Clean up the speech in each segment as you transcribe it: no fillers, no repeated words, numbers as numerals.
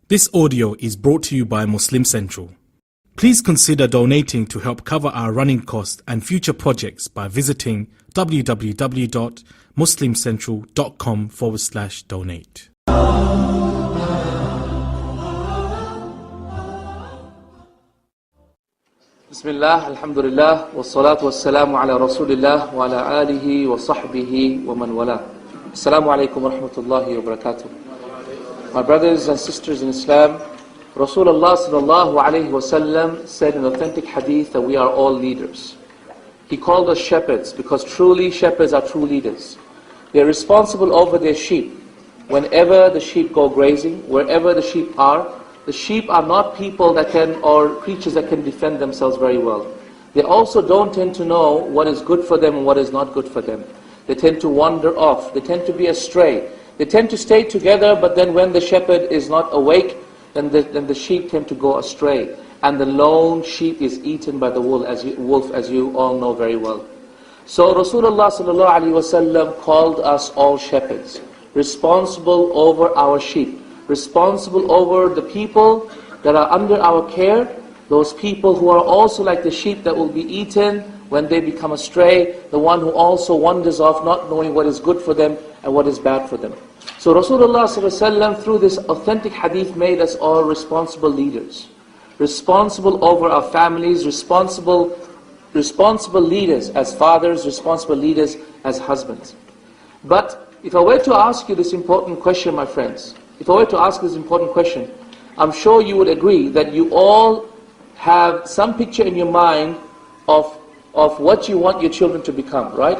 This audio is brought to you by Muslim Central. Please consider donating to help cover our running costs and future projects by visiting www.muslimcentral.com/donate. Bismillah, alhamdulillah, wassalatu wassalamu ala rasulillah wa ala alihi wa sahbihi wa man wala. Assalamu alaikum wa rahmatullahi wa barakatuh. My brothers and sisters in Islam, Rasulullah sallallahu alayhi wa sallam said in authentic hadith that we are all leaders. He called us shepherds because truly shepherds are true leaders. They are responsible over their sheep. Whenever the sheep go grazing, wherever the sheep are not people that can, or creatures that can defend themselves very well. They also don't tend to know what is good for them and what is not good for them. They tend to wander off. They tend to be astray. They tend to stay together, but then when the shepherd is not awake, then the sheep tend to go astray. And the lone sheep is eaten by the wolf, as you all know very well. So Rasulullah sallallahu alaihi wasallam called us all shepherds, responsible over our sheep, responsible over the people that are under our care, those people who are also like the sheep that will be eaten when they become astray, the one who also wanders off not knowing what is good for them and what is bad for them. So Rasulullah ﷺ, through this authentic hadith, made us all responsible leaders, responsible over our families, responsible leaders as fathers, responsible leaders as husbands. But if I were to ask you this important question, my friends, if I were to ask this important question, I'm sure you would agree that you all have some picture in your mind of what you want your children to become, right?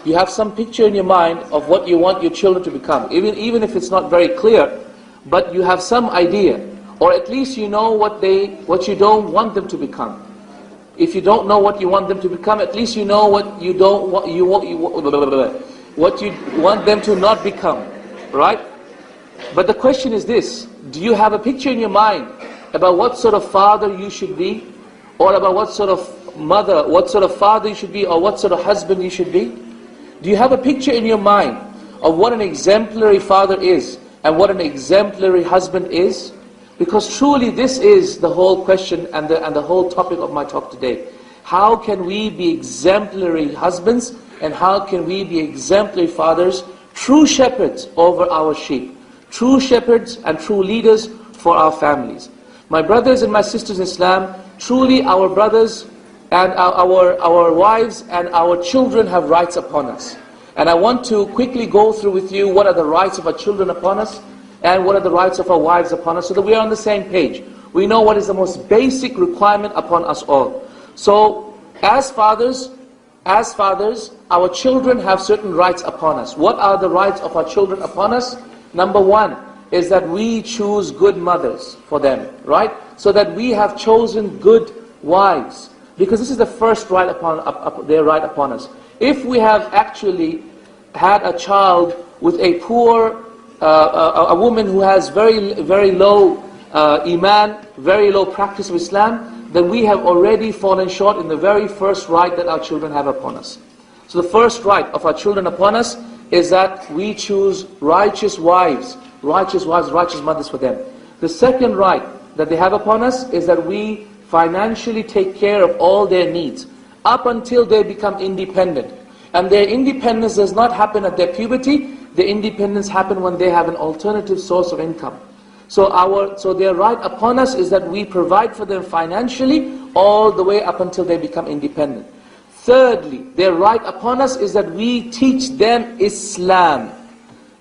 You have some picture in your mind of what you want your children to become, even if it's not very clear, but you have some idea, or at least you know what you don't want them to become. If you don't know what you want them to become, at least you know what you want them to not become, right? But the question is this: do you have a picture in your mind about what sort of father you should be, or about what sort of mother, what sort of father you should be, or what sort of husband you should be? Do you have a picture in your mind of what an exemplary father is and what an exemplary husband is? Because truly this is the whole question and the whole topic of my talk today. How can we be exemplary husbands and how can we be exemplary fathers, true shepherds over our sheep, true shepherds and true leaders for our families? My brothers and my sisters in Islam, truly our brothers and our wives and our children have rights upon us. And I want to quickly go through with you what are the rights of our children upon us and what are the rights of our wives upon us, so that we are on the same page. We know what is the most basic requirement upon us all. So as fathers, our children have certain rights upon us. What are the rights of our children upon us? Number one is that we choose good mothers for them, right? So that we have chosen good wives. Because this is the first right their right upon us. If we have actually had a child with a poor, a woman who has very low iman, very low practice of Islam, then we have already fallen short in the very first right that our children have upon us. So the first right of our children upon us is that we choose righteous wives, righteous mothers for them. The second right that they have upon us is that we financially take care of all their needs up until they become independent. And their independence does not happen at their puberty. Their independence happens when they have an alternative source of income. So their right upon us is that we provide for them financially all the way up until they become independent. Thirdly, their right upon us is that we teach them Islam.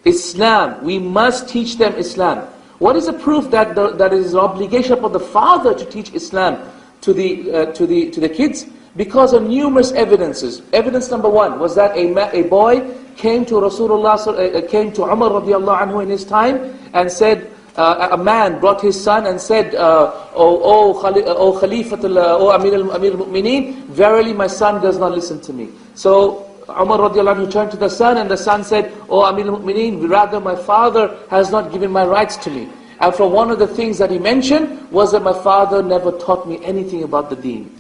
Islam, we must teach them Islam. What is the proof that it is an obligation upon the father to teach Islam to the kids? Because of numerous evidences. Evidence number one was that a boy came to Rasulullah, came to Umar radiallahu anhu in his time and said, a man brought his son and said, O Khalifatul, O Amir al-Mu'mineen, verily my son does not listen to me. So Umar radiallahu anhu turned to the son and the son said, O Amir al-Mu'mineen, rather my father has not given my rights to me. And from one of the things that he mentioned was that my father never taught me anything about the deen.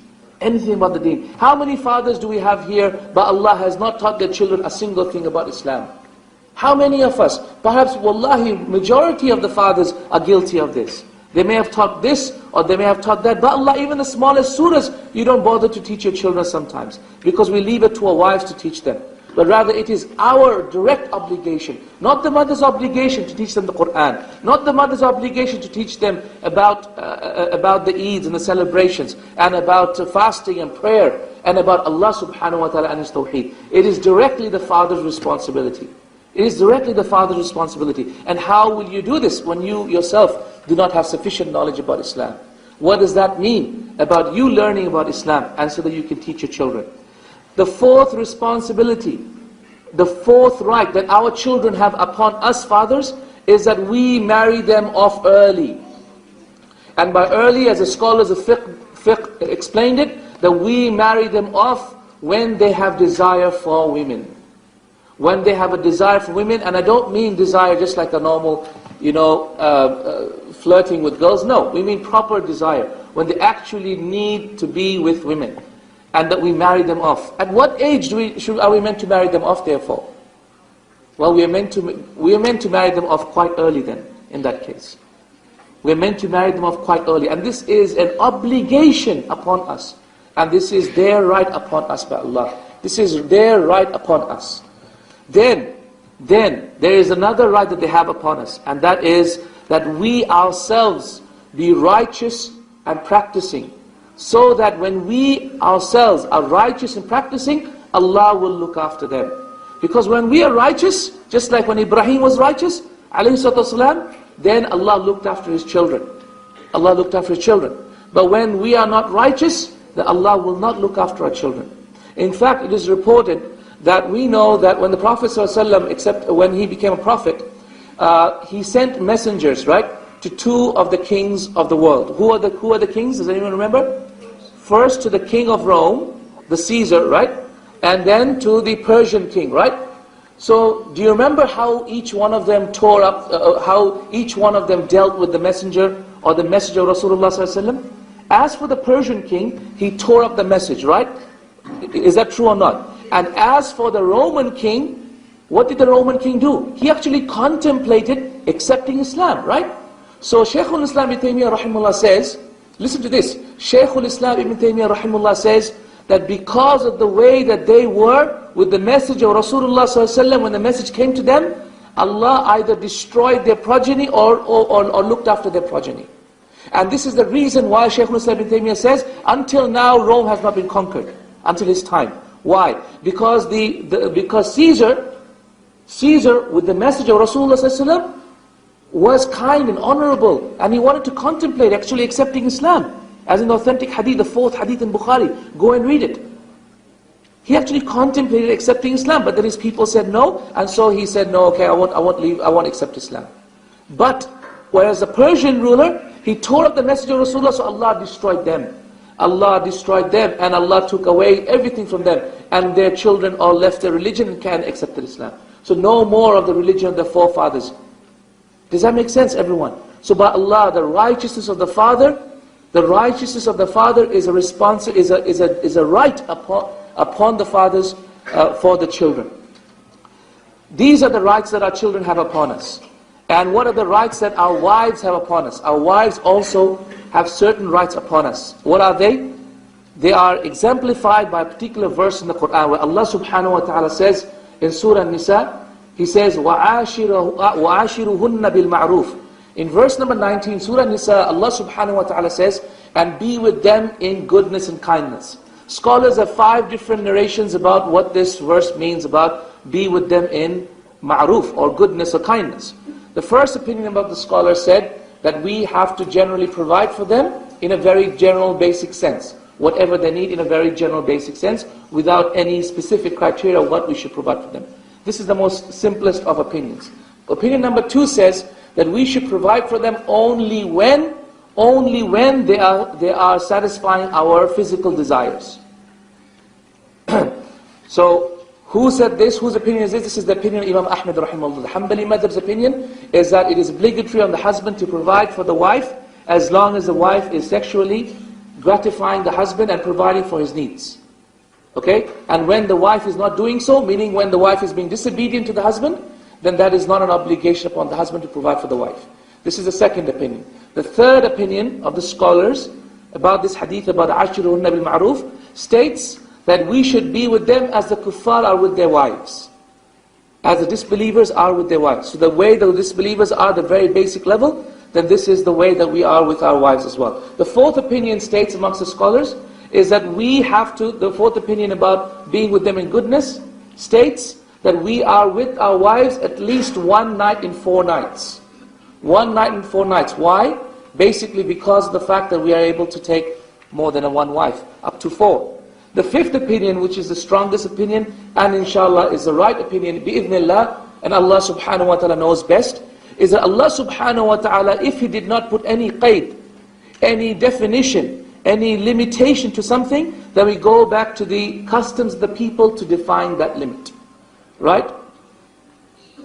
Anything about the deen. How many fathers do we have here, but Allah has not taught their children a single thing about Islam? How many of us? Perhaps, wallahi, majority of the fathers are guilty of this. They may have taught this, or they may have taught that. But Allah, even the smallest surahs, you don't bother to teach your children sometimes, because we leave it to our wives to teach them. But rather it is our direct obligation, not the mother's obligation to teach them the Qur'an, not the mother's obligation to teach them about the Eids and the celebrations, and about fasting and prayer, and about Allah subhanahu wa ta'ala and His Tawheed. It is directly the father's responsibility. It is directly the father's responsibility. And how will you do this when you yourself do not have sufficient knowledge about Islam? What does that mean about you learning about Islam, and so that you can teach your children? The fourth responsibility, the fourth right that our children have upon us fathers, is that we marry them off early. And by early, as the scholars of fiqh explained it, that we marry them off when they have desire for women. When they have a desire for women, and I don't mean desire just like a normal, flirting with girls. No, we mean proper desire. When they actually need to be with women. And that we marry them off. At what age are we meant to marry them off, therefore? Well, we are meant to marry them off quite early then, in that case. We are meant to marry them off quite early. And this is an obligation upon us. And this is their right upon us by Allah. This is their right upon us. Then there is another right that they have upon us. And that is that we ourselves be righteous and practicing. So that when we ourselves are righteous and practicing, Allah will look after them. Because when we are righteous, just like when Ibrahim was righteous, ﷺ, then Allah looked after his children. Allah looked after his children. But when we are not righteous, then Allah will not look after our children. In fact, it is reported that we know that when the Prophet ﷺ, except when he became a prophet, he sent messengers, right, to two of the kings of the world. Who are the kings? Does anyone remember? First to the king of Rome, the Caesar, right? And then to the Persian king, right? So, do you remember how each one of them tore up, how each one of them dealt with the messenger, or the message of Rasulullah ﷺ? As for the Persian king, he tore up the message, right? Is that true or not? And as for the Roman king, what did the Roman king do? He actually contemplated accepting Islam, right? So, Shaykhul Islam ibn Taymiyyah rahimahullah says, listen to this. Shaykhul Islam ibn Taymiyyah rahimahullah says that because of the way that they were with the message of Rasulullah ﷺ, when the message came to them, Allah either destroyed their progeny or looked after their progeny. And this is the reason why Shaykhul Islam ibn Taymiyyah says, until now Rome has not been conquered, until his time. Why? Because Caesar, with the message of Rasulullah ﷺ, was kind and honorable, and he wanted to contemplate actually accepting Islam. As in the authentic hadith, the fourth hadith in Bukhari, go and read it. He actually contemplated accepting Islam, but then his people said no, and so he said, no, okay, I won't leave, I won't accept Islam. But, whereas the Persian ruler, he tore up the message of Rasulullah, so Allah destroyed them. Allah destroyed them, and Allah took away everything from them, and their children all left their religion and can accept Islam. So no more of the religion of their forefathers. Does that make sense, everyone? So by Allah, the righteousness of the father, is a right upon the fathers for the children. These are the rights that our children have upon us. And what are the rights that our wives have upon us? Our wives also have certain rights upon us. What are they? They are exemplified by a particular verse in the Qur'an, where Allah subhanahu wa ta'ala says in Surah An-Nisa, He says, وَعَاشِرُهُنَّ بِالْمَعْرُوفِ. In verse number 19, Surah Nisa, Allah subhanahu wa ta'ala says, and be with them in goodness and kindness. Scholars have 5 different narrations about what this verse means about be with them in ma'ruf, or goodness or kindness. The first opinion about the scholar said that we have to generally provide for them in a very general basic sense. Whatever they need in a very general basic sense, without any specific criteria of what we should provide for them. This is the most simplest of opinions. Opinion number 2 says that we should provide for them only when they are satisfying our physical desires. So, who said this? Whose opinion is this? This is the opinion of Imam Ahmad rahimahullah. The Hanbali madhab's opinion is that it is obligatory on the husband to provide for the wife as long as the wife is sexually gratifying the husband and providing for his needs. Okay? And when the wife is not doing so, meaning when the wife is being disobedient to the husband, then that is not an obligation upon the husband to provide for the wife. This is the second opinion. The third opinion of the scholars about this hadith about Ashiruhunna bil Ma'ruf states that we should be with them as the kuffar are with their wives, as the disbelievers are with their wives. So the way the disbelievers are the very basic level, then this is the way that we are with our wives as well. The fourth opinion states amongst the scholars is that we have to, the fourth opinion about being with them in goodness states that we are with our wives at least 1 night in 4 nights. 1 night in 4 nights. Why? Basically because of the fact that we are able to take more than one wife, up to 4. The fifth opinion, which is the strongest opinion, and inshallah is the right opinion, bi'idhnillah, and Allah subhanahu wa ta'ala knows best, is that Allah subhanahu wa ta'ala, if He did not put any qaid, any definition, any limitation to something, then we go back to the customs of the people to define that limit. Right?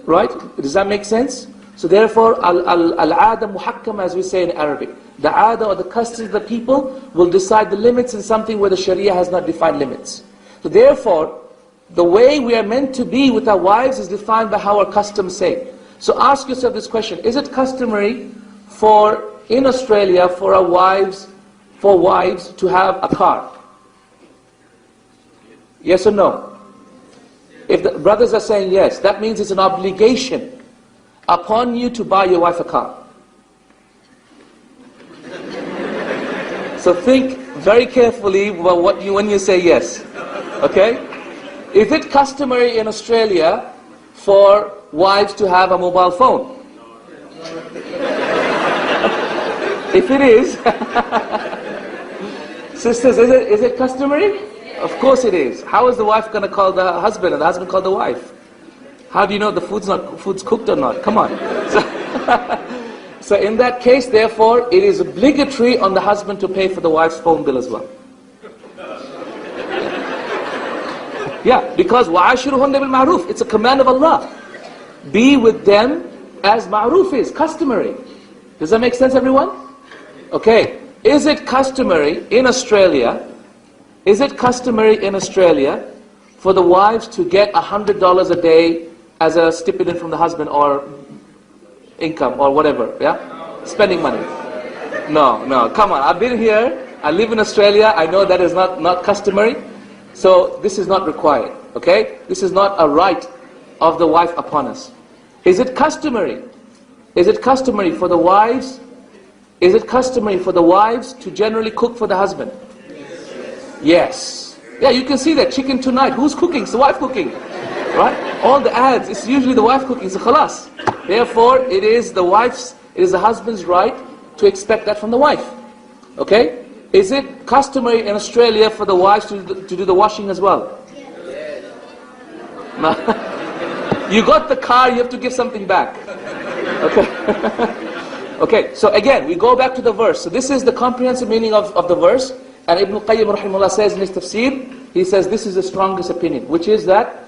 Right? Does that make sense? So therefore, al-'ada muhakkam, as we say in Arabic. The 'ada or the customs of the people will decide the limits in something where the Sharia has not defined limits. So therefore, the way we are meant to be with our wives is defined by how our customs say. So ask yourself this question: is it customary in Australia for our wives to have a car? Yes or no? If the brothers are saying yes, that means it's an obligation upon you to buy your wife a car. So think very carefully about when you say yes. Okay? Is it customary in Australia for wives to have a mobile phone? If it is, sisters, is it customary? Of course it is. How is the wife going to call the husband and the husband call the wife? How do you know the food's cooked or not? Come on. So in that case, therefore, it is obligatory on the husband to pay for the wife's phone bill as well. Yeah, because وَعَاشِرُهُنَّ بِالْمَعْرُوفِ, it's a command of Allah. Be with them as ma'ruf is, customary. Does that make sense, everyone? Okay. Is it customary in Australia? Is it customary in Australia for the wives to get $100 a day as a stipend from the husband, or income, or whatever, yeah? Spending money. No, come on. I've been here, I live in Australia, I know that is not customary. So this is not required, okay? This is not a right of the wife upon us. Is it customary? Is it customary for the wives? Is it customary for the wives to generally cook for the husband? Yes. Yeah, you can see that chicken tonight. Who's cooking? It's the wife cooking. Right? All the ads, it's usually the wife cooking. So khalas. Therefore, it is the husband's right to expect that from the wife. Okay? Is it customary in Australia for the wives to do the washing as well? Yes. No. You got the car, you have to give something back. Okay. Okay, so again, we go back to the verse. So this is the comprehensive meaning of the verse. And Ibn Qayyim rahimahullah says in his tafsir, he says this is the strongest opinion, which is that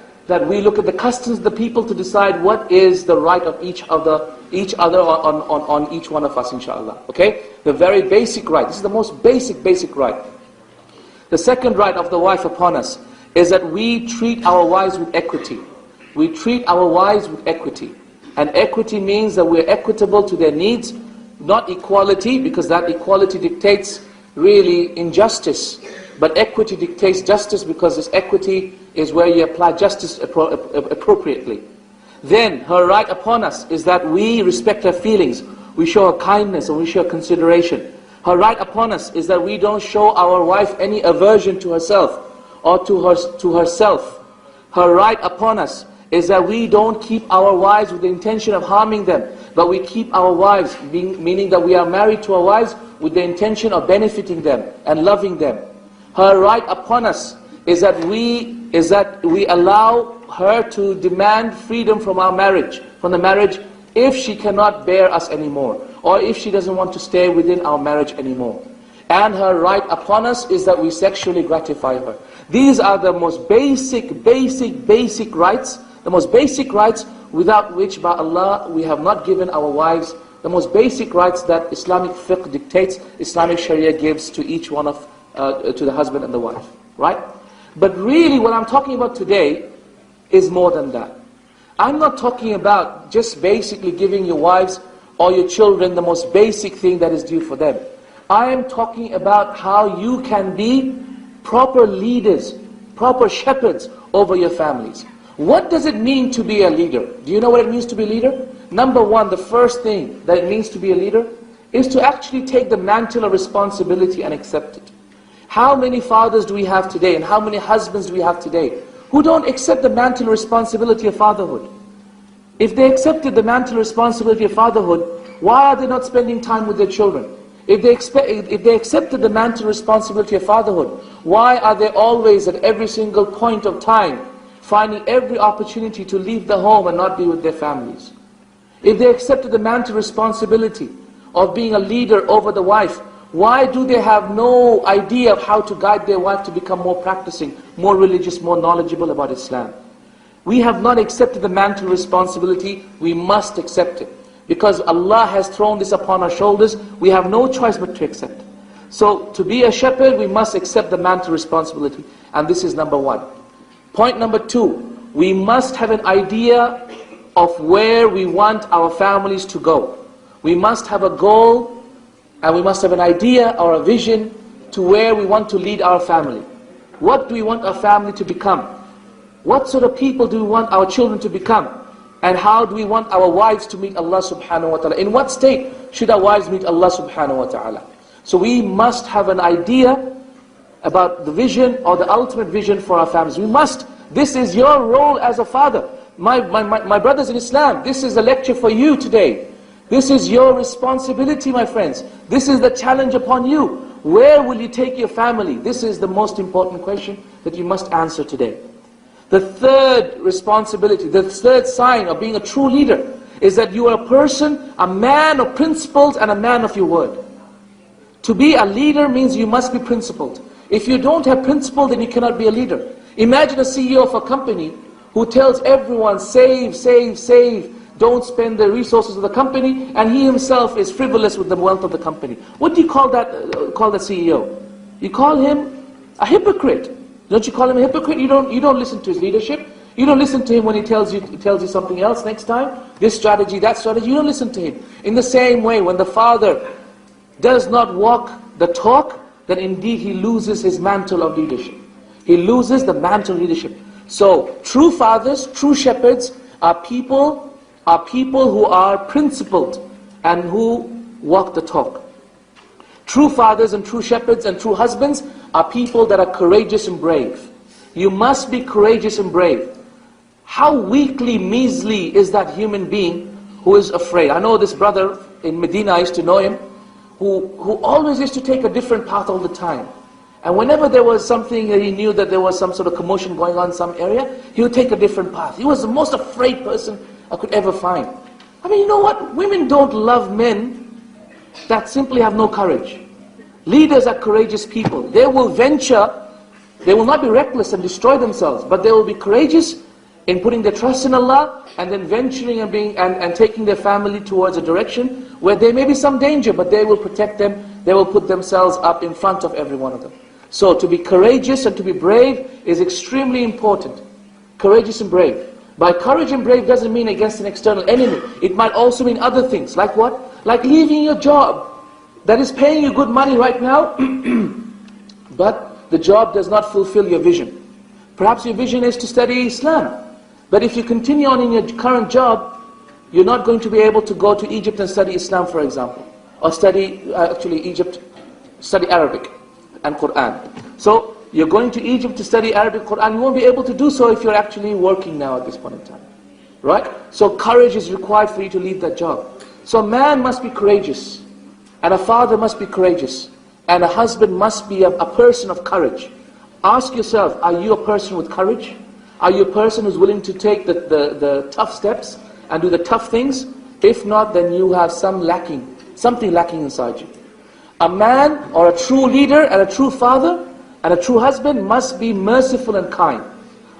we look at the customs of the people to decide what is the right of each other on each one of us, inshallah. Okay? The very basic right. This is the most basic right. The second right of the wife upon us is that we treat our wives with equity. We treat our wives with equity. And equity means that we're equitable to their needs, not equality, because that equality dictates really injustice. But equity dictates justice, because this equity is where you apply justice appropriately. Then her right upon us is that we respect her feelings. We show her kindness and we show her consideration. Her right upon us is that we don't show our wife any aversion to herself or to herself. Her right upon us is that we don't keep our wives with the intention of harming them, but we keep our wives, meaning that we are married to our wives with the intention of benefiting them and loving them. Her right upon us is that we allow her to demand freedom from the marriage, if she cannot bear us anymore, or if she doesn't want to stay within our marriage anymore. And her right upon us is that we sexually gratify her. These are the most basic rights, the most basic rights without which, by Allah, we have not given our wives the most basic rights that Islamic fiqh dictates, Islamic Sharia gives to each one of, to the husband and the wife, right? But really what I'm talking about today is more than that. I'm not talking about just basically giving your wives or your children the most basic thing that is due for them. I am talking about how you can be proper leaders, proper shepherds over your families. What does it mean to be a leader? Do you know what it means to be a leader? Number one, the first thing that it means to be a leader is to actually take the mantle of responsibility and accept it. How many fathers do we have today, and how many husbands do we have today who don't accept the mantle of responsibility of fatherhood? If they accepted the mantle of responsibility of fatherhood, why are they not spending time with their children? If they accepted the mantle of responsibility of fatherhood, why are they always at every single point of time finding every opportunity to leave the home and not be with their families? If they accepted the mantle of responsibility of being a leader over the wife, why do they have no idea of how to guide their wife to become more practicing, more religious, more knowledgeable about Islam? We have not accepted the mantle of responsibility. We must accept it. Because Allah has thrown this upon our shoulders, we have no choice but to accept. So to be a shepherd, we must accept the mantle of responsibility. And this is number one. Point number two, we must have an idea of where we want our families to go. We must have a goal, and we must have an idea or a vision to where we want to lead our family. What do we want our family to become? What sort of people do we want our children to become? And how do we want our wives to meet Allah subhanahu wa ta'ala? In what state should our wives meet Allah subhanahu wa ta'ala? So we must have an idea about the vision or the ultimate vision for our families. We must. This is your role as a father. My brothers in Islam, this is a lecture for you today. This is your responsibility, my friends. This is the challenge upon you. Where will you take your family? This is the most important question that you must answer today. The third responsibility, the third sign of being a true leader is that you are a person, a man of principles and a man of your word. To be a leader means you must be principled. If you don't have principle, then you cannot be a leader. Imagine a CEO of a company who tells everyone, save, save, save, don't spend the resources of the company, and he himself is frivolous with the wealth of the company. What do you call that CEO? You call him a hypocrite. Don't you call him a hypocrite? You don't listen to his leadership. You don't listen to him when he tells you something else next time. This strategy, that strategy, you don't listen to him. In the same way, when the father does not walk the talk, then indeed he loses his mantle of leadership. He loses the mantle of leadership. So, true fathers, true shepherds are people who are principled and who walk the talk. True fathers and true shepherds and true husbands are people that are courageous and brave. You must be courageous and brave. How weakly, measly is that human being who is afraid? I know this brother in Medina, I used to know him, who always used to take a different path all the time. And whenever there was something that he knew that there was some sort of commotion going on in some area, he would take a different path. He was the most afraid person I could ever find. I mean, you know what? Women don't love men that simply have no courage. Leaders are courageous people. They will venture, they will not be reckless and destroy themselves, but they will be courageous in putting their trust in Allah and then venturing and taking their family towards a direction where there may be some danger, but they will protect them, they will put themselves up in front of every one of them. So to be courageous and to be brave is extremely important. Courageous and brave. By courage and brave doesn't mean against an external enemy. It might also mean other things. Like what? Like leaving your job that is paying you good money right now, but the job does not fulfill your vision. Perhaps your vision is to study Islam. But if you continue on in your current job, you're not going to be able to go to Egypt and study Islam, for example. Or study Arabic and Quran. So, you're going to Egypt to study Arabic Quran. You won't be able to do so if you're actually working now at this point in time. Right? So courage is required for you to leave that job. So a man must be courageous. And a father must be courageous. And a husband must be a person of courage. Ask yourself, are you a person with courage? Are you a person who's willing to take the tough steps and do the tough things? If not, then you have something lacking inside you. A man or a true leader and a true father and a true husband must be merciful and kind.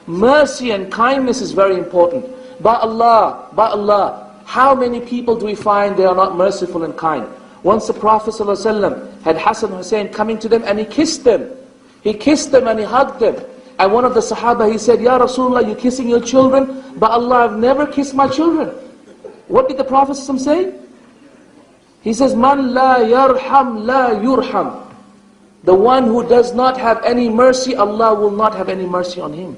Mercy and kindness is very important. By Allah, how many people do we find they are not merciful and kind? Once the Prophet ﷺ had Hassan and Hussein coming to them and he kissed them. He kissed them and he hugged them. And one of the Sahaba, he said, Ya Rasulullah, you're kissing your children? By Allah, I've never kissed my children. What did the Prophet ﷺ say? He says, Man la yarham la yurham. The one who does not have any mercy, Allah will not have any mercy on him.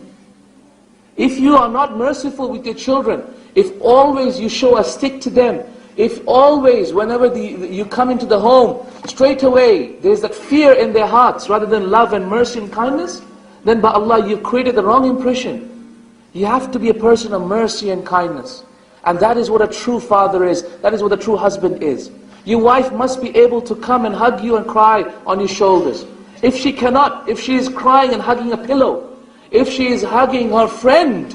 If you are not merciful with your children, if always you show a stick to them, if always, whenever you come into the home, straight away, there's that fear in their hearts, rather than love and mercy and kindness, then by Allah, you've created the wrong impression. You have to be a person of mercy and kindness. And that is what a true father is. That is what a true husband is. Your wife must be able to come and hug you and cry on your shoulders. If she cannot, if she is crying and hugging a pillow, if she is hugging her friend,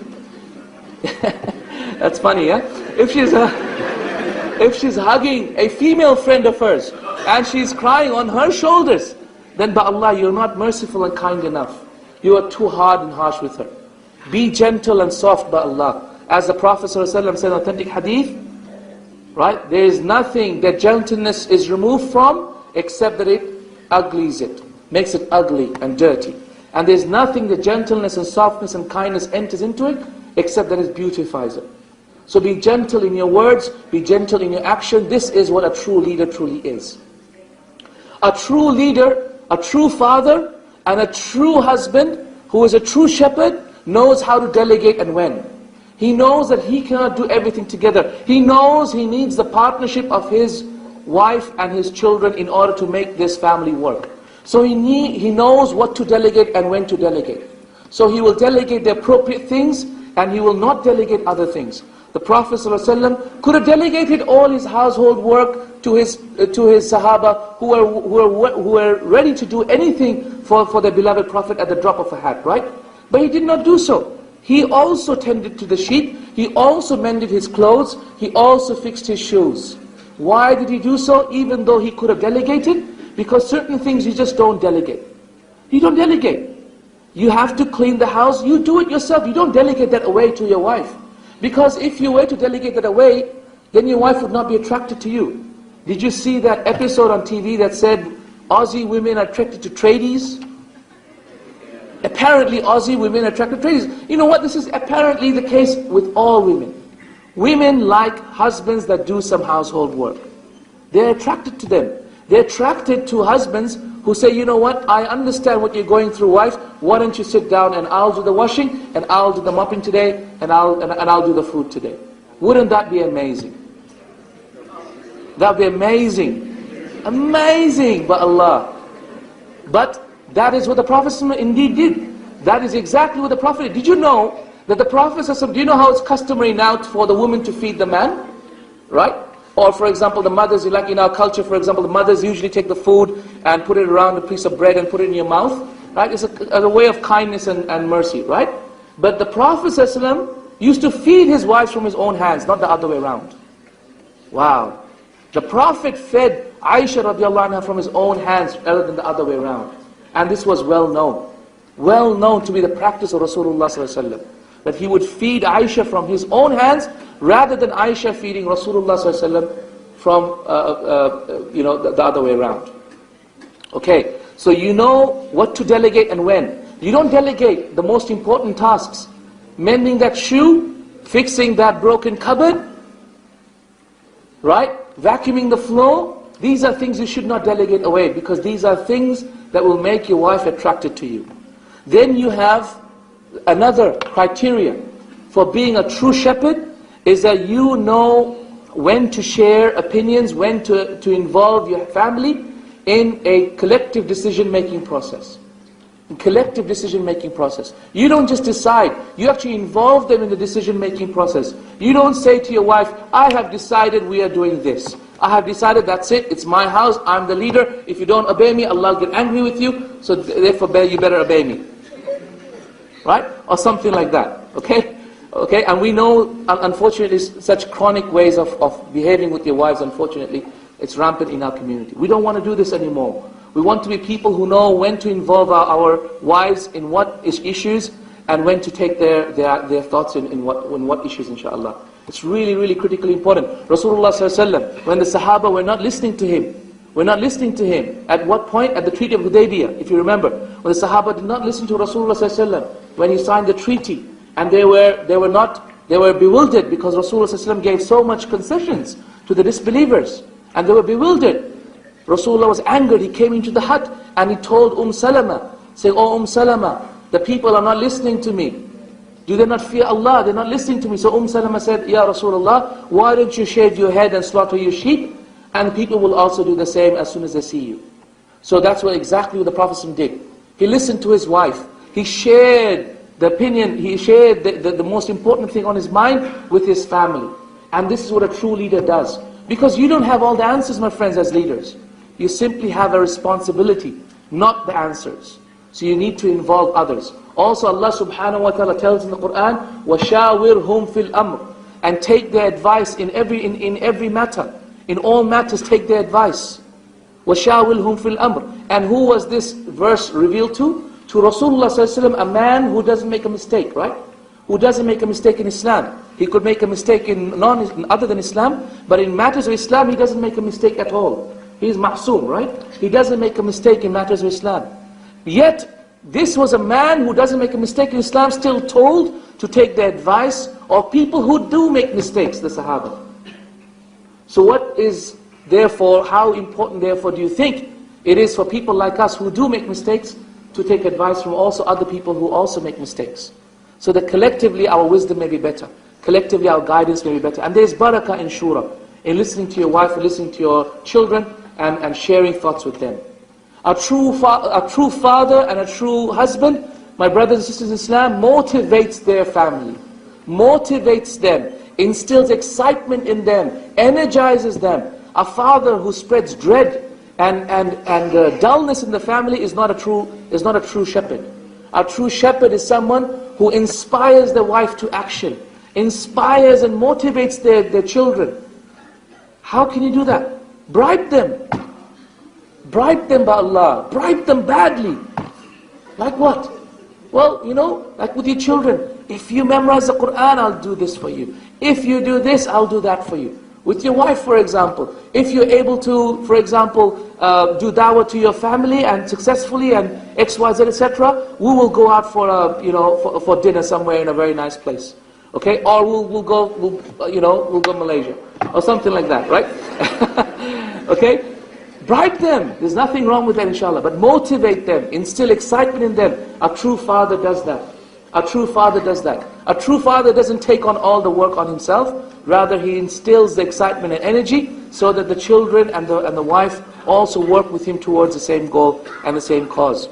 that's funny, yeah? If she's hugging a female friend of hers, and she's crying on her shoulders, then by Allah, you're not merciful and kind enough. You are too hard and harsh with her. Be gentle and soft by Allah. As the Prophet ﷺ said in authentic hadith, right? There is nothing that gentleness is removed from, except that it uglies it, makes it ugly and dirty. And there's nothing that gentleness and softness and kindness enters into it, except that it beautifies it. So be gentle in your words, be gentle in your action. This is what a true leader truly is. A true leader, a true father, and a true husband, who is a true shepherd, knows how to delegate and when. He knows that he cannot do everything together. He knows he needs the partnership of his wife and his children in order to make this family work. So he knows what to delegate and when to delegate. So he will delegate the appropriate things, and he will not delegate other things. The Prophet ﷺ could have delegated all his household work to his Sahaba, who were ready to do anything for the beloved Prophet at the drop of a hat, right? But he did not do so. He also tended to the sheep, he also mended his clothes, he also fixed his shoes. Why did he do so? Even though he could have delegated, because certain things you just don't delegate. You don't delegate. You have to clean the house, you do it yourself. You don't delegate that away to your wife. Because if you were to delegate that away, then your wife would not be attracted to you. Did you see that episode on TV that said Aussie women are attracted to tradies? Apparently Aussie women are attracted to tradies. You know what? This is apparently the case with all women. Women like husbands that do some household work. They're attracted to them. They're attracted to husbands who say, you know what, I understand what you're going through, wife. Why don't you sit down and I'll do the washing, and I'll do the mopping today, and I'll do the food today. Wouldn't that be amazing? That'd be amazing. Amazing by Allah. But that is what the Prophet indeed did. That is exactly what the Prophet did. Did you know that the Prophet, do you know how it's customary now for the woman to feed the man? Right? Or for example, the mothers, like in our culture, for example, the mothers usually take the food and put it around a piece of bread and put it in your mouth. Right? It's a way of kindness and mercy, right? But the Prophet ﷺ used to feed his wives from his own hands, not the other way around. Wow. The Prophet fed Aisha radiallahu anha from his own hands rather than the other way around. And this was well known. Well known to be the practice of Rasulullah ﷺ. That he would feed Aisha from his own hands rather than Aisha feeding Rasulullah ﷺ from the other way around. Okay, so you know what to delegate and when. You don't delegate the most important tasks. Mending that shoe, fixing that broken cupboard, right? Vacuuming the floor. These are things you should not delegate away, because these are things that will make your wife attracted to you. Then you have another criteria for being a true shepherd, is that you know when to share opinions, when to involve your family in a collective decision-making process. Collective decision-making process. You don't just decide, you actually involve them in the decision-making process. You don't say to your wife, I have decided we are doing this. I have decided, that's it, it's my house, I'm the leader. If you don't obey me, Allah will get angry with you, so therefore you better obey me. Right? Or something like that. Okay? Okay? And we know, unfortunately, such chronic ways of behaving with your wives, unfortunately, it's rampant in our community. We don't want to do this anymore. We want to be people who know when to involve our wives in what issues, and when to take their thoughts in what issues, inshallah. It's really, really critically important. Rasulullah ﷺ, when the Sahaba were not listening to him, at what point? At the Treaty of Hudaybiyah, if you remember. When the Sahaba did not listen to Rasulullah ﷺ, when he signed the treaty, and they were bewildered because Rasulullah ﷺ gave so much concessions to the disbelievers. And they were bewildered. Rasulullah was angered. He came into the hut and he told Salama, saying, "Oh Salama, the people are not listening to me. Do they not fear Allah? They're not listening to me." So Salama said, "Ya Rasulullah, why don't you shave your head and slaughter your sheep? And people will also do the same as soon as they see you." So that's exactly what the Prophet did. He listened to his wife. He shared the opinion, he shared the most important thing on his mind with his family. And this is what a true leader does. Because you don't have all the answers, my friends, as leaders. You simply have a responsibility, not the answers. So you need to involve others. Also Allah subhanahu wa ta'ala tells in the Quran, وَشَاوِرْهُمْ فِي الْأَمْرِ, and take their advice in every matter. In all matters, take their advice. وَشَاوِرْهُمْ فِي الْأَمْرِ. And who was this verse revealed to? To Rasulullah sallallahu alaihi wasallam, a man who doesn't make a mistake, right? Who doesn't make a mistake in Islam. He could make a mistake in other than Islam, but in matters of Islam, he doesn't make a mistake at all. He is ma'soom, right? He doesn't make a mistake in matters of Islam. Yet, this was a man who doesn't make a mistake in Islam, still told to take the advice of people who do make mistakes, the Sahaba. So what is, therefore, how important, therefore, do you think it is for people like us who do make mistakes to take advice from also other people who also make mistakes? So that collectively our wisdom may be better. Collectively our guidance may be better. And there's barakah in shura, in listening to your wife, and listening to your children, and sharing thoughts with them. A true father and a true husband, my brothers and sisters in Islam, motivates their family. Motivates them. Instills excitement in them. Energizes them. A father who spreads dread and dullness in the family is not a true shepherd. A true shepherd is someone who inspires the wife to action. Inspires and motivates their children. How can you do that? Bribe them. Bribe them by Allah. Bribe them badly. Like what? Well, like with your children. If you memorize the Quran, I'll do this for you. If you do this, I'll do that for you. With your wife, for example. If you're able to, for example, do dawah to your family and successfully and XYZ, etc., we will go out for dinner somewhere in a very nice place. Okay? Or we'll go Malaysia. Or something like that, right? Okay? Bribe them. There's nothing wrong with that, inshallah. But motivate them. Instill excitement in them. A true father does that. A true father does that. A true father doesn't take on all the work on himself. Rather, he instills the excitement and energy so that the children and the wife also work with him towards the same goal and the same cause.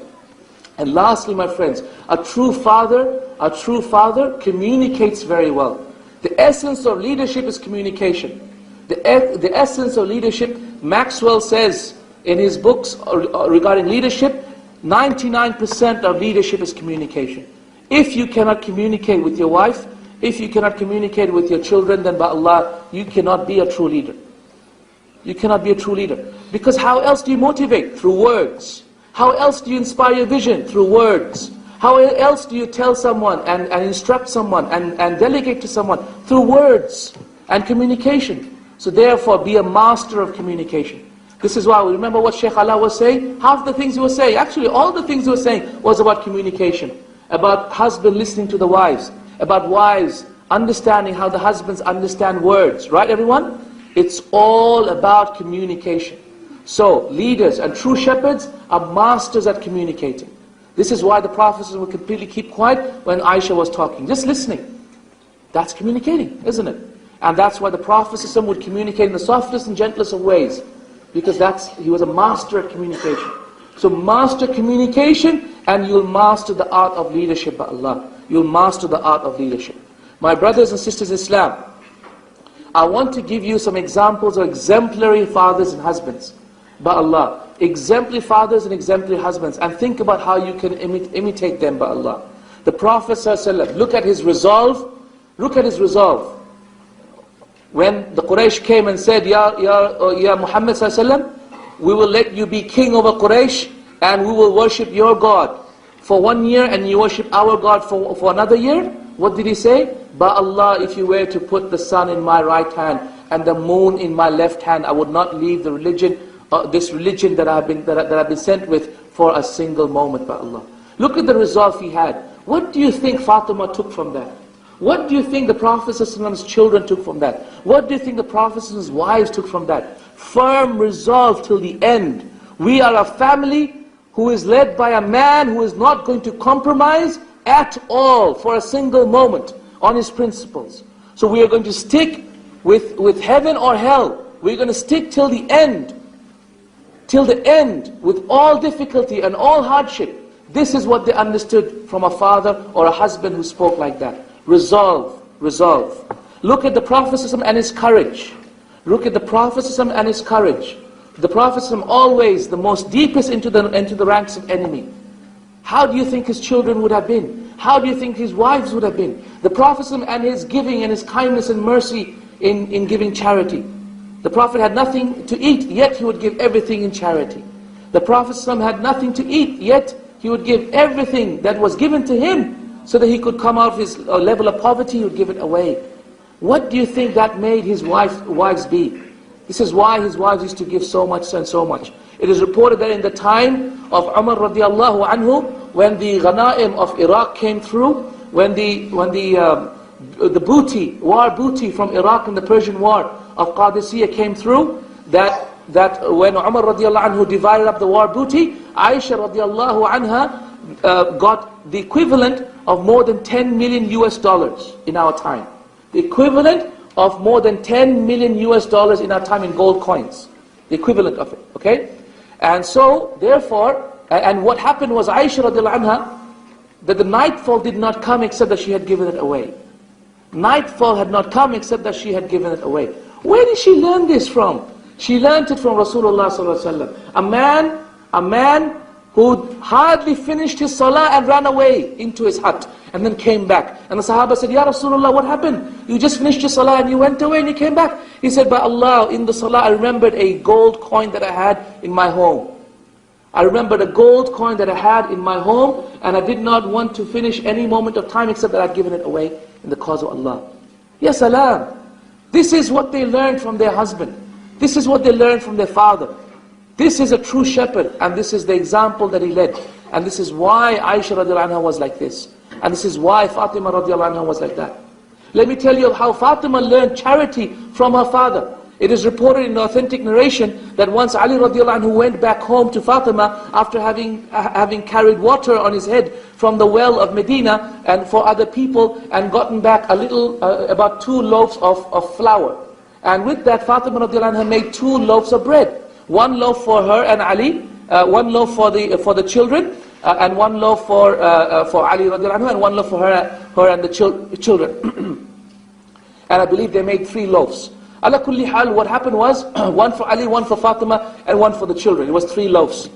And lastly, my friends, a true father communicates very well. The essence of leadership is communication. The essence of leadership, Maxwell says in his books regarding leadership, 99% of leadership is communication. If you cannot communicate with your wife, if you cannot communicate with your children, then by Allah, you cannot be a true leader. You cannot be a true leader. Because how else do you motivate? Through words. How else do you inspire your vision? Through words. How else do you tell someone and instruct someone and delegate to someone? Through words and communication. So therefore, be a master of communication. This is why, we remember what Shaykh Allah was saying? Half the things he was saying, actually all the things he was saying was about communication. About husband listening to the wives. About wives understanding how the husbands understand words. Right, everyone? It's all about communication. So, leaders and true shepherds are masters at communicating. This is why the Prophet would completely keep quiet when Aisha was talking. Just listening. That's communicating, isn't it? And that's why the Prophet would communicate in the softest and gentlest of ways. Because he was a master at communication. So master communication and you'll master the art of leadership by Allah. You'll master the art of leadership. My brothers and sisters in Islam, I want to give you some examples of exemplary fathers and husbands by Allah. Exemplary fathers and exemplary husbands. And think about how you can imitate them by Allah. The Prophet ﷺ, look at his resolve. Look at his resolve. When the Quraysh came and said, Ya Muhammad ﷺ, we will let you be king over Quraysh and we will worship your God for 1 year and you worship our God for another year. What did he say? By Allah, if you were to put the sun in my right hand and the moon in my left hand, I would not leave the religion, this religion that I've been sent with for a single moment by Allah. Look at the resolve he had. What do you think Fatima took from that? What do you think the Prophet's children took from that? What do you think the Prophet's wives took from that? firm resolve till the end. We are a family who is led by a man who is not going to compromise at all for a single moment on his principles. So we are going to stick with heaven or hell. We're going to stick till the end. Till the end, with all difficulty and all hardship. This is what they understood from a father or a husband who spoke like that. Resolve, resolve. Look at the Prophet and his courage. Look at the Prophet and his courage. The Prophet always the most deepest into the ranks of enemy. How do you think his children would have been? How do you think his wives would have been? The Prophet and his giving and his kindness and mercy in giving charity. The Prophet had nothing to eat, yet he would give everything in charity. The Prophet had nothing to eat, yet he would give everything that was given to him so that he could come out of his level of poverty, he would give it away. What do you think that made his wives be? This is why his wives used to give so much and so much. It is reported that in the time of Umar radiallahu anhu, when the ghanaim of Iraq came through, when the booty, war booty from Iraq in the Persian War of Qadisiyah came through, that when Umar radiallahu anhu divided up the war booty, Aisha radiallahu anha got the equivalent of more than $10 million in our time. The equivalent of more than $10 million in our time in gold coins. The equivalent of it, okay? And so, therefore, and what happened was Aisha radiallahu anha, that the nightfall did not come except that she had given it away. Nightfall had not come except that she had given it away. Where did she learn this from? She learned it from Rasulullah sallallahu alaihi wasallam. A man who hardly finished his salah and ran away into his hut and then came back. And the Sahaba said, Ya Rasulullah, what happened? You just finished your salah and you went away and you came back. He said, by Allah, in the salah I remembered a gold coin that I had in my home. I remembered a gold coin that I had in my home, and I did not want to finish any moment of time except that I'd given it away in the cause of Allah. Ya salam. This is what they learned from their husband. This is what they learned from their father. This is a true shepherd, and this is the example that he led. And this is why Aisha radiallahu anha was like this. And this is why Fatima radiallahu anha was like that. Let me tell you how Fatima learned charity from her father. It is reported in authentic narration that once Ali radiallahu anhu went back home to Fatima after having carried water on his head from the well of Medina and for other people, and gotten back a little, about 2 loaves of flour. And with that, Fatima radiallahu anha made 2 loaves of bread. 1 loaf for her and Ali, 1 loaf for the children, and 1 loaf for Ali radiallahu anhu, and 1 loaf for her and the children. And I believe they made 3 loaves. Ala kulli hal, what happened was, 1 for Ali, 1 for Fatima, and 1 for the children. It was 3 loaves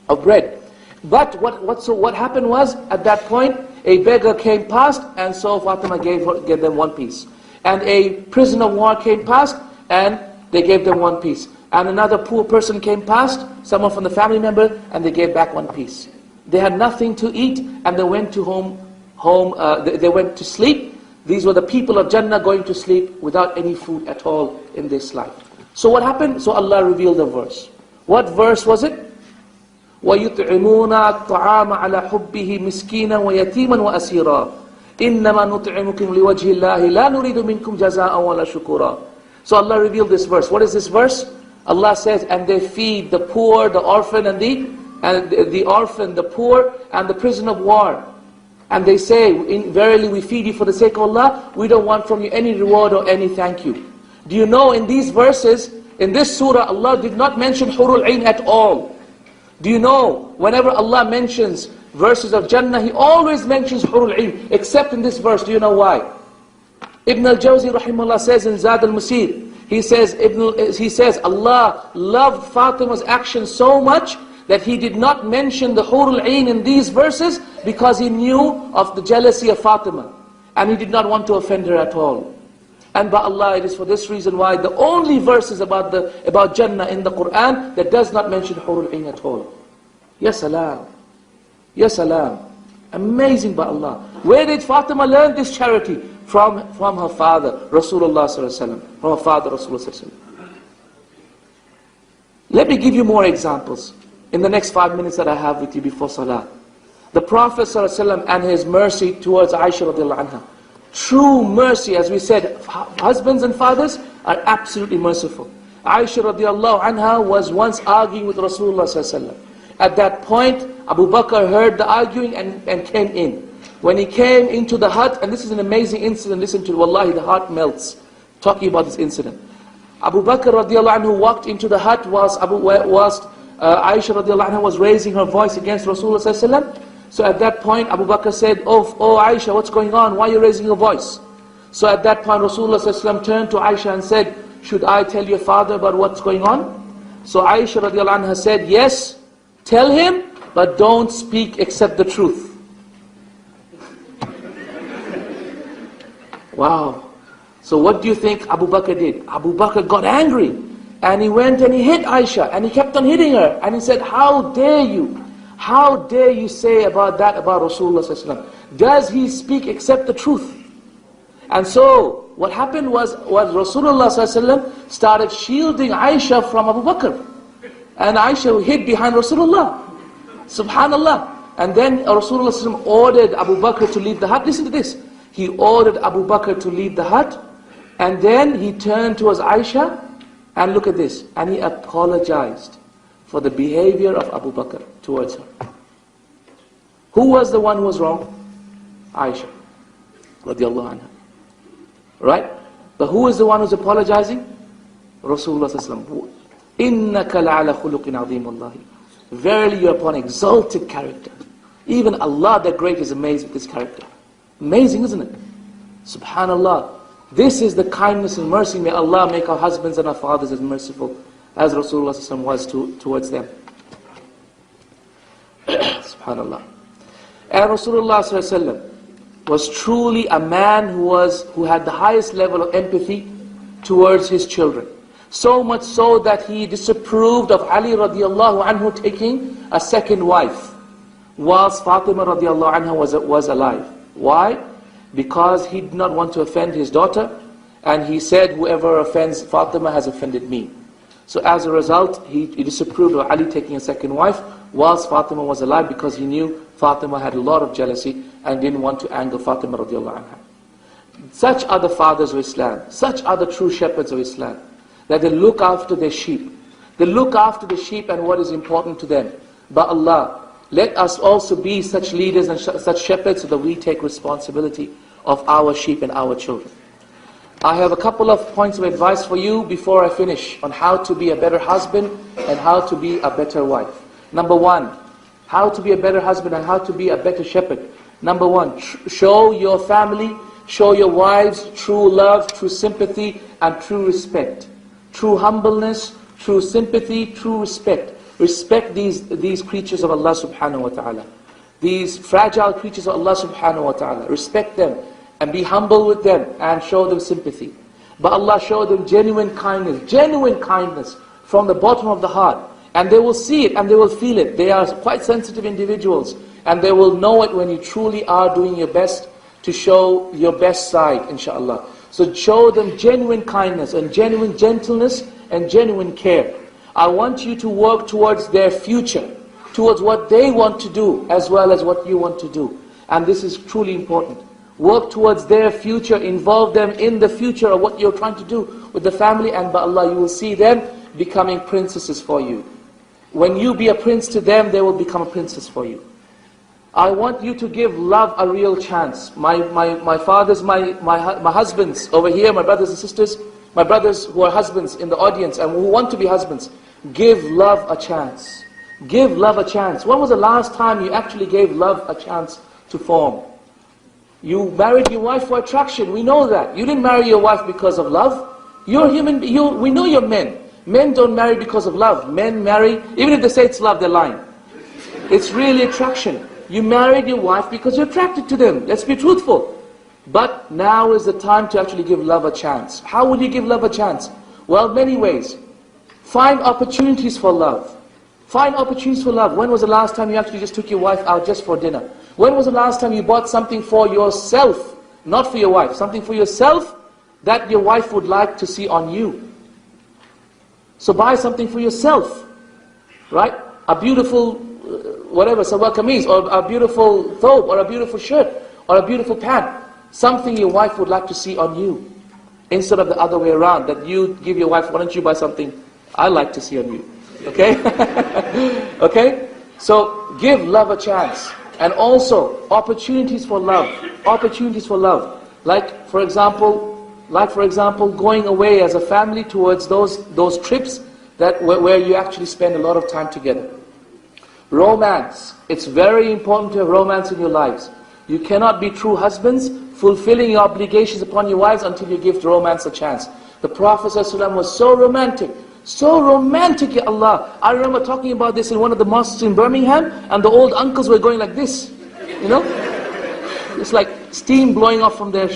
of bread. But what happened was, at that point, a beggar came past, and so Fatima gave them 1 piece. And a prisoner of war came past, and they gave them 1 piece. And another poor person came past, someone from the family member, and they gave back 1 piece. They had nothing to eat, and they went to they went to sleep. These were the people of Jannah going to sleep without any food at all in this life. So what happened? So Allah revealed the verse. What verse was it? وَيُطْعِمُونَ الطَّعَامَ عَلَى حُبِّهِ مِسْكِينًا وَيَتِيمًا وَأَسِيرًا إِنَّمَا نُطْعِمُكُمْ لِوَجْهِ اللَّهِ لَا نُرِيدُ مِنْكُمْ جَزَاءً وَلَا شُكُورًا. So Allah revealed this verse. What is this verse? Allah says, and they feed the poor, the orphan, and the orphan, the poor, and the prisoner of war. And they say, verily we feed you for the sake of Allah, we don't want from you any reward or any thank you. Do you know in these verses, in this surah, Allah did not mention Hurul Ain at all. Do you know, whenever Allah mentions verses of Jannah, He always mentions Hurul Ain, except in this verse. Do you know why? Ibn al-Jawzi rahimahullah says in Zad al-Masir, he says, Allah loved Fatima's action so much that He did not mention the Hurul Ain in these verses because He knew of the jealousy of Fatima. And He did not want to offend her at all. And by Allah, it is for this reason why the only verses about Jannah in the Quran that does not mention Hurul Ain at all. Ya salam. Ya salam. Amazing by Allah. Where did Fatima learn this charity? From her father, Rasulullah sallallahu alaihi wasallam. From her father, Rasulullah sallallahu alaihi wasallam. Let me give you more examples in the next 5 minutes that I have with you before Salah. The Prophet ﷺ and his mercy towards Aisha radiallahu anha. True mercy, as we said, husbands and fathers are absolutely merciful. Aisha radiallahu anha was once arguing with Rasulullah sallallahu alaihi wasallam. At that point, Abu Bakr heard the arguing and came in. When he came into the hut, and this is an amazing incident, listen to it, wallahi, the heart melts talking about this incident. Abu Bakr radiallahu anhu walked into the hut whilst Aisha radiallahu anha was raising her voice against Rasulullah sallallahu alaihi wasallam. So at that point, Abu Bakr said, oh Aisha, what's going on? Why are you raising your voice? So at that point, Rasulullah sallallahu alaihi wasallam turned to Aisha and said, should I tell your father about what's going on? So Aisha radiallahu anha said, yes, tell him, but don't speak except the truth. Wow. So what do you think Abu Bakr did? Abu Bakr got angry. And he went and he hit Aisha. And he kept on hitting her. And he said, how dare you? How dare you say about that about Rasulullah sallallahu alaihi wasallam? Does he speak except the truth? And so what happened was Rasulullah sallallahu alaihi wasallam started shielding Aisha from Abu Bakr. And Aisha hid behind Rasulullah. Subhanallah. And then Rasulullah sallallahu alaihi wasallam ordered Abu Bakr to leave the hut. Listen to this. He ordered Abu Bakr to leave the hut. And then he turned towards Aisha. And look at this. And he apologized for the behavior of Abu Bakr towards her. Who was the one who was wrong? Aisha radiallahu anha. Right? But who is the one who's apologizing? Rasulullah sallallahu alaihi wasallam. إِنَّكَ لَعَلَى خُلُقٍ عَظِيمٌ اللَّهِ. Verily you are upon exalted character. Even Allah the Great is amazed with this character. Amazing, isn't it? Subhanallah. This is the kindness and mercy. May Allah make our husbands and our fathers as merciful as Rasulullah sallallahu alaihi wasallam was towards them. Subhanallah. And Rasulullah sallallahu alaihi wasallam was truly a man who had the highest level of empathy towards his children. So much so that he disapproved of Ali radiallahu anhu taking a second wife, whilst Fatima radiallahu anha was alive. Why? Because he did not want to offend his daughter, and he said, whoever offends Fatima has offended me. So as a result, he disapproved of Ali taking a second wife, whilst Fatima was alive, because he knew Fatima had a lot of jealousy and didn't want to anger Fatima radiallahu anha. Such are the fathers of Islam. Such are the true shepherds of Islam. That they look after their sheep. They look after the sheep and what is important to them. But Allah, let us also be such leaders and such shepherds so that we take responsibility of our sheep and our children. I have a couple of points of advice for you before I finish on how to be a better husband and how to be a better wife. Number one, how to be a better husband and how to be a better shepherd. Number one, show your family, show your wives true love, true sympathy and true respect. True humbleness, true sympathy, true respect. Respect these creatures of Allah subhanahu wa ta'ala. These fragile creatures of Allah subhanahu wa ta'ala. Respect them and be humble with them and show them sympathy. But Allah show them genuine kindness from the bottom of the heart. And they will see it and they will feel it. They are quite sensitive individuals. And they will know it when you truly are doing your best to show your best side, inshallah. So show them genuine kindness and genuine gentleness and genuine care. I want you to work towards their future, towards what they want to do as well as what you want to do. And this is truly important. Work towards their future, involve them in the future of what you're trying to do with the family, and by Allah you will see them becoming princesses for you. When you be a prince to them, they will become a princess for you. I want you to give love a real chance. My fathers, my husbands over here, my brothers and sisters, my brothers who are husbands in the audience and who want to be husbands, give love a chance. Give love a chance. When was the last time you actually gave love a chance to form? You married your wife for attraction, we know that. You didn't marry your wife because of love. You're human, we know you're men. Men don't marry because of love. Men marry, even if they say it's love, they're lying. It's really attraction. You married your wife because you're attracted to them. Let's be truthful. But now is the time to actually give love a chance. How will you give love a chance? Well, many ways. Find opportunities for love. Find opportunities for love. When was the last time you actually just took your wife out just for dinner? When was the last time you bought something for yourself, not for your wife, something for yourself that your wife would like to see on you? So buy something for yourself, right? A beautiful, whatever, salwar kameez, or a beautiful thobe, or a beautiful shirt, or a beautiful pant. Something your wife would like to see on you. instead of the other way around, that you give your wife, why don't you buy something I like to see on you? Okay? Okay? So give love a chance. And also opportunities for love. Opportunities for love. Like for example, going away as a family towards those trips where you actually spend a lot of time together. Romance. It's very important to have romance in your lives. You cannot be true husbands fulfilling your obligations upon your wives until you give romance a chance. The Prophet ﷺ was so romantic. So romantic, ya Allah. I remember talking about this in one of the mosques in Birmingham, and the old uncles were going like this. You know? It's like steam blowing off from their,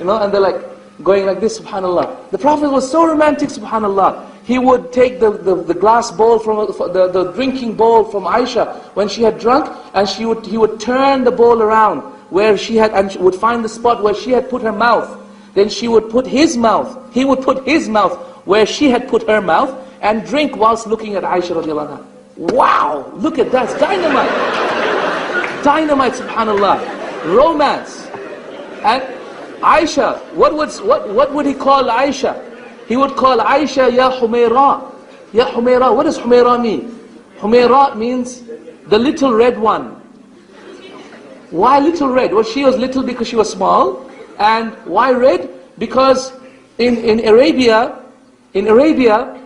and they're like going like this, subhanallah. The Prophet was so romantic, subhanallah. He would take the glass bowl from the drinking bowl from Aisha when she had drunk, and he would turn the bowl around where she had, and would find the spot where she had put her mouth. Then he would put his mouth where she had put her mouth, and drink whilst looking at Aisha radiallahu anha. Wow! Look at that, it's dynamite! Dynamite, subhanallah. Romance. And Aisha, what would he call Aisha? He would call Aisha Ya Humayra. Ya Humayra. What does Humayra mean? Humayra means the little red one. Why little red? Well, she was little because she was small. And why red? Because in Arabia,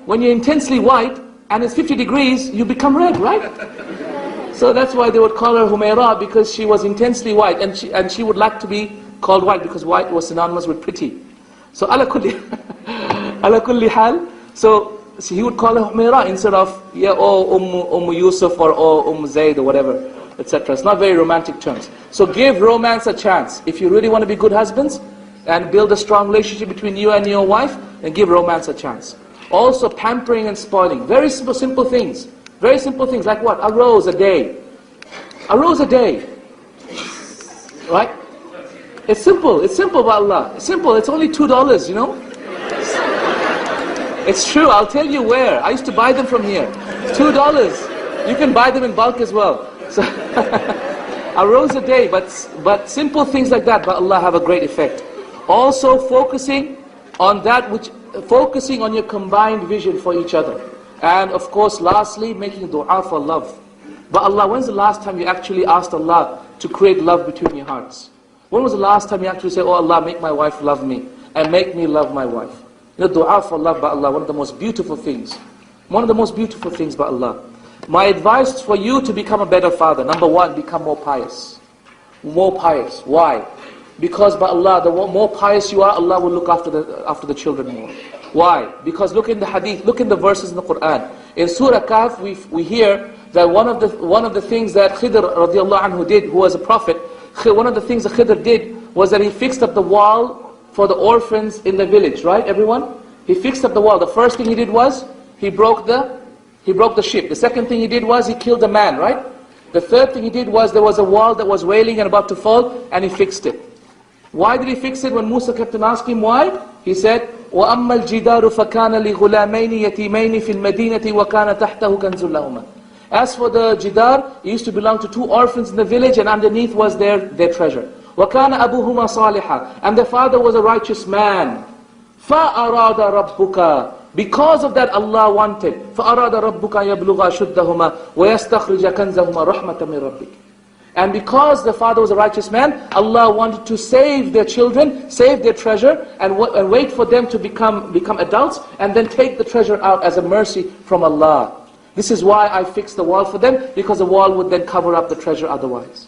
when you're intensely white and it's 50 degrees, you become red, right? So that's why they would call her Humayra, because she was intensely white, and she would like to be called white because white was synonymous with pretty. So ala kulli hal, so he would call her Humayra instead of Yusuf or Zayd or whatever, etc. It's not very romantic terms. So give romance a chance. If you really want to be good husbands and build a strong relationship between you and your wife, then give romance a chance. Also pampering and spoiling. Very simple things. Very simple things like what? A rose a day. A rose a day. Right? It's simple. It's simple, by Allah. It's simple. It's only $2, you know? It's true. I'll tell you where. I used to buy them from here. $2. You can buy them in bulk as well. So a rose a day. But simple things like that, by Allah, have a great effect. Also focusing on your combined vision for each other. And of course, lastly, making dua for love. But Allah, when's the last time you actually asked Allah to create love between your hearts? When was the last time you actually said, oh Allah, make my wife love me, and make me love my wife? You know, dua for love, by Allah, one of the most beautiful things. One of the most beautiful things, by Allah. My advice for you to become a better father, number one, become more pious. More pious. Why? Because by Allah, the more pious you are, Allah will look after the children more. Why? Because look in the hadith, look in the verses in the Quran. In Surah Kahf, we hear that one of the things that Khidr radiallahu anhu did, who was a prophet, one of the things that Khidr did was that he fixed up the wall for the orphans in the village, right, everyone? He fixed up the wall. The first thing he did was, he broke the ship. The second thing he did was, he killed a man, right? The third thing he did was, there was a wall that was wailing and about to fall, and he fixed it. Why did he fix it when Musa kept on asking why? He said, وَأَمَّا الْجِدَارُ فَكَانَ لِغُلَامَيْنِ يَتِيمَيْنِ فِي الْمَدِينَةِ وَكَانَ تَحْتَهُ كَنْزٌ لَهُمَا. As for the jidar, it used to belong to two orphans in the village, and underneath was their treasure. وَكَانَ أَبُوهُمَا صَالِحًا. And their father was a righteous man. فَأَرَادَ رَبُّكَ. Because of that, Allah wanted. فَأَرَادَ رَبُّكَ يَبْلُغَ شُدَّهُمَا وَيَسْتَخْرِجَ كَنْزَهُمَا رَحْمَةً مِّن رَبِّكَ. And because the father was a righteous man, Allah wanted to save their children, save their treasure, and wait for them to become adults, and then take the treasure out as a mercy from Allah. This is why I fixed the wall for them, because the wall would then cover up the treasure otherwise.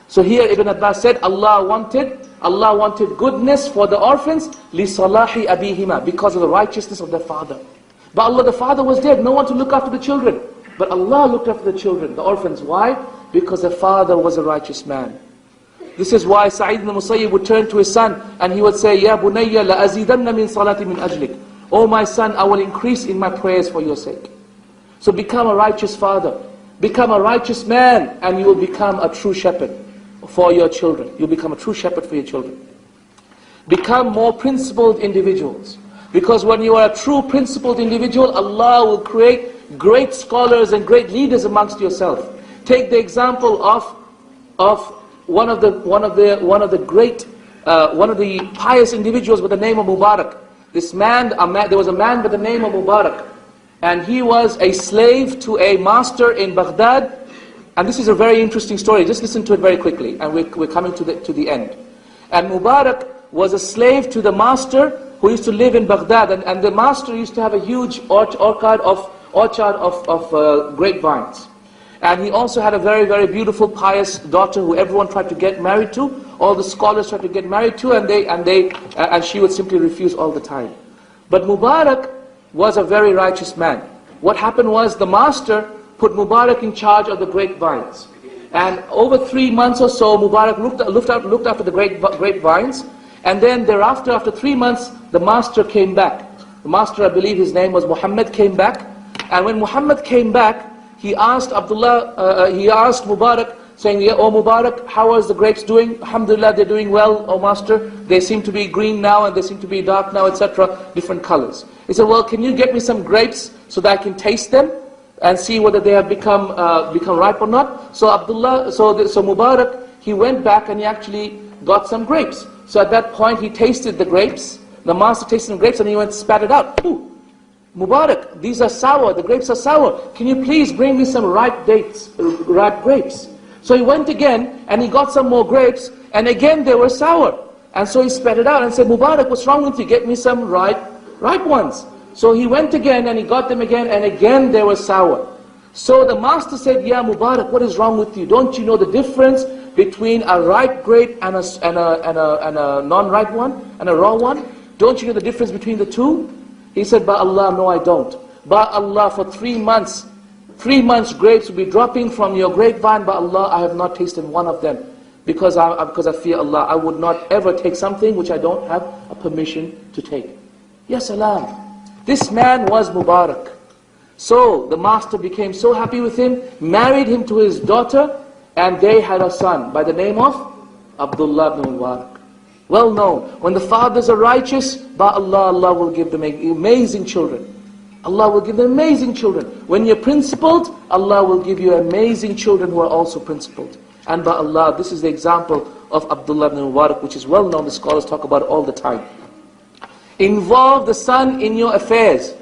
So here Ibn Abbas said, Allah wanted goodness for the orphans, لِصَلَاحِ أَبِيهِمَا, because of the righteousness of their father. But Allah, the father was dead, no one to look after the children. But Allah looked after the children, the orphans. Why? Because the father was a righteous man. This is why Sa'id ibn Musayyib would turn to his son and he would say, Ya bunayya la azidanna min salati min ajlik. Oh my son, I will increase in my prayers for your sake. So become a righteous father. Become a righteous man, and you will become a true shepherd for your children. You'll become a true shepherd for your children. Become more principled individuals. Because when you are a true principled individual, Allah will create great scholars and great leaders amongst yourself. Take the example of one of the great one of the pious individuals with the name of Mubarak. This man, there was a man by the name of Mubarak, and he was a slave to a master in Baghdad. And this is a very interesting story. Just listen to it very quickly, and we're coming to the end. And Mubarak was a slave to the master who used to live in Baghdad, and the master used to have a huge orchard of grapevines. And he also had a very, very beautiful, pious daughter who everyone tried to get married to. All the scholars tried to get married to, and she would simply refuse all the time. But Mubarak was a very righteous man. What happened was the master put Mubarak in charge of the grapevines. And over 3 months or so, Mubarak looked after the grapevines. And then thereafter, after 3 months, the master came back. The master, I believe his name was Muhammad, came back. And when Muhammad came back, he asked Mubarak, saying, "Oh Mubarak, how are the grapes doing?" "Alhamdulillah, they're doing well, oh master. They seem to be green now, and they seem to be dark now, etc. Different colors." He said, "Well, can you get me some grapes so that I can taste them and see whether they have become ripe or not?" So Mubarak, he went back and he actually got some grapes. So at that point, he tasted the grapes. The master tasted the grapes, and he went spat it out. "Ooh, Mubarak, these are sour, the grapes are sour. Can you please bring me some ripe grapes?" So he went again, and he got some more grapes, and again they were sour. And so he spat it out and said, "Mubarak, what's wrong with you? Get me some ripe ones." So he went again, and he got them again, and again they were sour. So the master said, "Yeah, Mubarak, what is wrong with you? Don't you know the difference between a ripe grape and a non-ripe one, and a raw one? Don't you know the difference between the two?" He said, "By Allah, no I don't. By Allah, for 3 months, 3 months grapes will be dropping from your grapevine. By Allah, I have not tasted one of them. Because I fear Allah, I would not ever take something which I don't have a permission to take." Ya salam. This man was Mubarak. So the master became so happy with him, married him to his daughter, and they had a son by the name of Abdullah ibn Mubarak. Well known. When the fathers are righteous, by Allah, Allah will give them amazing children. Allah will give them amazing children. When you're principled, Allah will give you amazing children who are also principled. And by Allah, this is the example of Abdullah ibn Mubarak, which is well known. The scholars talk about it all the time. Involve the son in your affairs.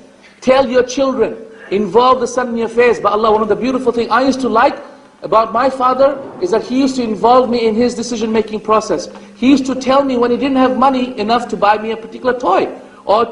Tell your children, involve the son in your affairs. By Allah, one of the beautiful things I used to like about my father is that he used to involve me in his decision-making process. He used to tell me when he didn't have money enough to buy me a particular toy or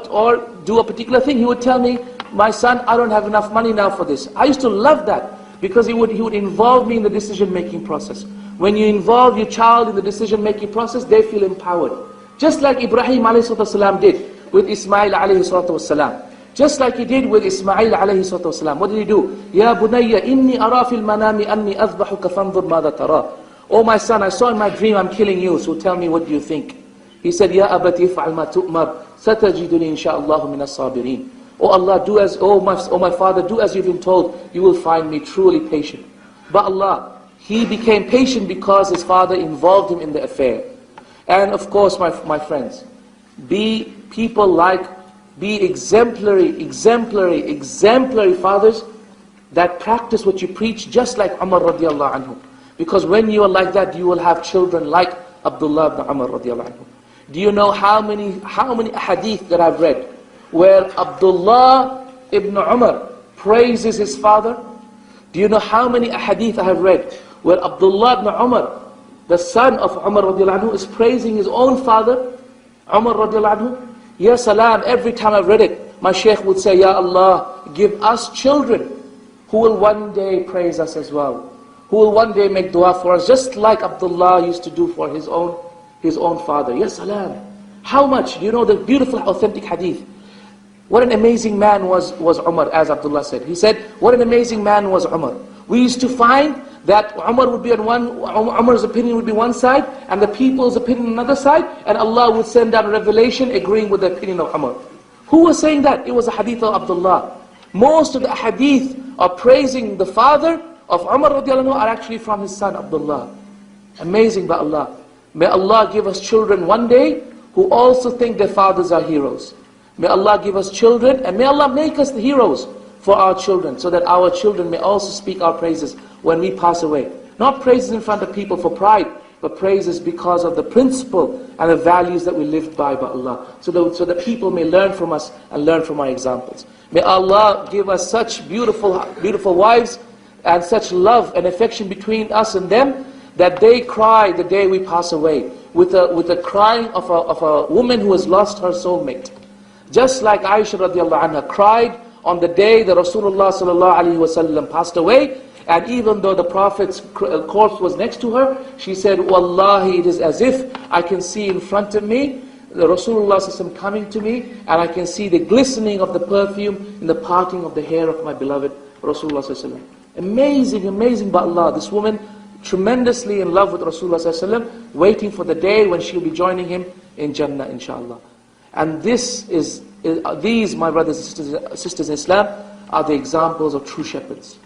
do a particular thing, he would tell me, "My son, I don't have enough money now for this." I used to love that because he would involve me in the decision-making process. When you involve your child in the decision-making process, they feel empowered. Just like Ibrahim ﷺ did with Ismail ﷺ. Just like he did with Ismail alayhi salatu wasalam. What did he do? "Ya bunayya inni ara fil manami anni adhbahuka fanzur madha tara." "Oh my son, I saw in my dream I'm killing you, so tell me what do you think?" He said, "Ya abati if'al ma tu'mar, satajiduni insha'Allah min as-sabirin." Oh my father, do as you've been told, you will find me truly patient. But Allah, he became patient because his father involved him in the affair. And of course, my friends, be exemplary fathers that practice what you preach, just like Umar radiallahu anhu. Because when you are like that, you will have children like Abdullah ibn Umar radiallahu anhu. Do you know how many hadith that I've read where Abdullah ibn Umar praises his father? Do you know how many hadith I have read where Abdullah ibn Umar, the son of Umar radiallahu anhu, is praising his own father, Umar radiallahu anhu? Ya salam, every time I've read it, my shaykh would say, "Ya Allah, give us children who will one day praise us as well, who will one day make dua for us, just like Abdullah used to do for his own father." Ya salam. How much? You know the beautiful authentic hadith. What an amazing man was Umar, as Abdullah said. He said, what an amazing man was Umar. We used to find that Umar's opinion would be one side, and the people's opinion another side, and Allah would send down a revelation agreeing with the opinion of Umar. Who was saying that? It was a hadith of Abdullah. Most of the hadith of praising the father of Umar radiallahu anhu are actually from his son Abdullah. Amazing by Allah. May Allah give us children one day who also think their fathers are heroes. May Allah give us children, and may Allah make us the heroes for our children, so that our children may also speak our praises when we pass away. Not praises in front of people for pride, but praise is because of the principle and the values that we lived by Allah. So that people may learn from us and learn from our examples. May Allah give us such beautiful, beautiful wives and such love and affection between us and them, that they cry the day we pass away, with the crying of a woman who has lost her soulmate. Just like Aisha radiallahu anha cried on the day that Rasulullah sallallahu alaihi wasallam passed away, and even though the Prophet's corpse was next to her, she said, Wallahi, it is as if I can see in front of me the Rasulullah sallallahu alaihi wasallam coming to me, and I can see the glistening of the perfume in the parting of the hair of my beloved Rasulullah sallallahu alaihi wasallam. Amazing, amazing by Allah. This woman, tremendously in love with Rasulullah sallallahu alaihi wasallam, waiting for the day when she'll be joining him in Jannah, inshallah. And these, my brothers and sisters in Islam, are the examples of true shepherds,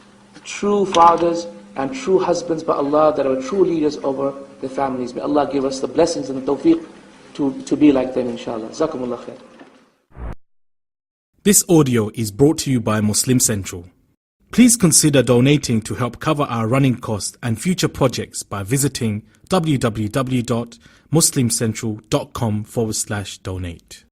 true fathers and true husbands by Allah, that are true leaders over their families. May Allah give us the blessings and the tawfiq to be like them, inshallah. Jazakumullah khair. This audio is brought to you by Muslim Central. Please consider donating to help cover our running costs and future projects by visiting www.muslimcentral.com/donate.